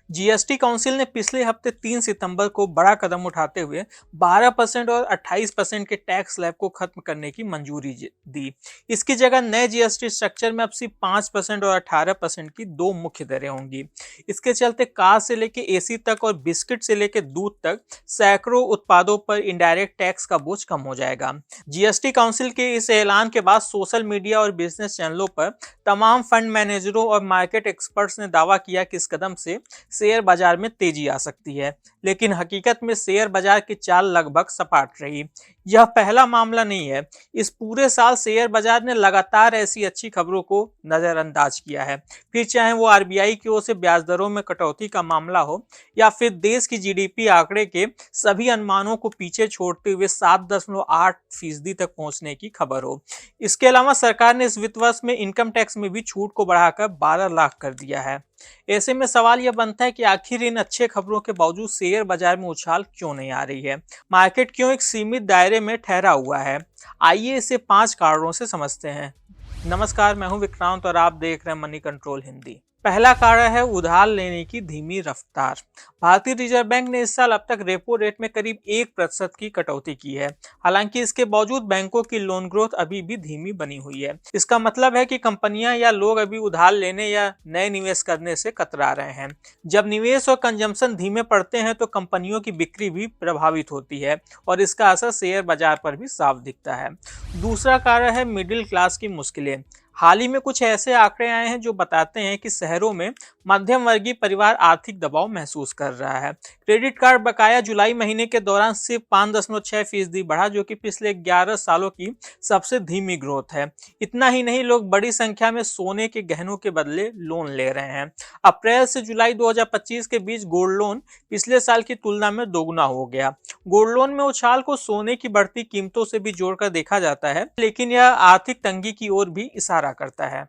GST council ने पिछले हफ्ते 3 सितंबर को बड़ा कदम उठाते हुए 12% और 28% के टैक्स स्लैब को खत्म करने की मंजूरी दी। इसकी जगह नए जीएसटी स्ट्रक्चर में अब सिर्फ 5% और 18% की दो मुख्य दरें होंगी। इसके चलते कार से लेकर एसी तक और बिस्किट से लेकर दूध तक सैकड़ों उत्पादों पर इनडायरेक्ट टैक्स का बोझ कम हो जाएगा। जीएसटी काउंसिल के इस ऐलान के बाद सोशल मीडिया और बिजनेस चैनलों पर तमाम फंड मैनेजरों और मार्केट एक्सपर्ट्स ने दावा किया कि इस कदम से शेयर बाजार में तेजी आ सकती है, लेकिन हकीकत में शेयर बाजार की चाल लगभग सपाट रही। यह पहला मामला नहीं है। इस पूरे साल शेयर बाजार ने लगातार ऐसी अच्छी खबरों को नजरअंदाज किया है, फिर चाहे वो आरबीआई की ओर से ब्याज दरों में कटौती का मामला हो या फिर देश की जीडीपी आंकड़े के सभी अनुमानों को पीछे छोड़ते हुए 7.8% तक पहुंचने की खबर हो। इसके अलावा सरकार ने इस वित्त वर्ष में इनकम टैक्स में भी छूट को बढ़ाकर 12 लाख कर दिया है। ऐसे में सवाल यह बनता है कि आखिर इन अच्छे खबरों के बावजूद शेयर बाजार में उछाल क्यों नहीं आ रही है? मार्केट क्यों एक सीमित दायरे में ठहरा हुआ है? आइए इसे 5 कारणों से समझते हैं। नमस्कार, मैं हूं विक्रांत और आप देख रहे हैं मनी कंट्रोल हिंदी। पहला कारण है उधार लेने की धीमी रफ्तार। भारतीय रिजर्व बैंक ने इस साल अब तक रेपो रेट में करीब 1% की कटौती की है। हालांकि इसके बावजूद बैंकों की लोन ग्रोथ अभी भी धीमी बनी हुई है। इसका मतलब है कि कंपनियां या लोग अभी उधार लेने या नए निवेश करने से कतरा रहे हैं। जब निवेश और कंजम्पशन धीमे पड़ते हैं तो कंपनियों की बिक्री भी प्रभावित होती है और इसका असर शेयर बाजार पर भी साफ दिखता है। दूसरा कारण है मिडिल क्लास की मुश्किलें। हाल ही में कुछ ऐसे आंकड़े आए हैं जो बताते हैं कि शहरों में मध्यम वर्गीय परिवार आर्थिक दबाव महसूस कर रहा है। क्रेडिट कार्ड बकाया जुलाई महीने के दौरान सिर्फ 5.6% बढ़ा, जो कि पिछले 11 सालों की सबसे धीमी ग्रोथ है। इतना ही नहीं, लोग बड़ी संख्या में सोने के गहनों के बदले लोन ले रहे हैं। अप्रैल से जुलाई 2025 के बीच गोल्ड लोन पिछले साल की तुलना में दोगुना हो गया। गोल्ड लोन में उछाल को सोने की बढ़ती कीमतों से भी जोड़कर देखा जाता है, लेकिन यह आर्थिक तंगी की ओर भी इशारा करता है।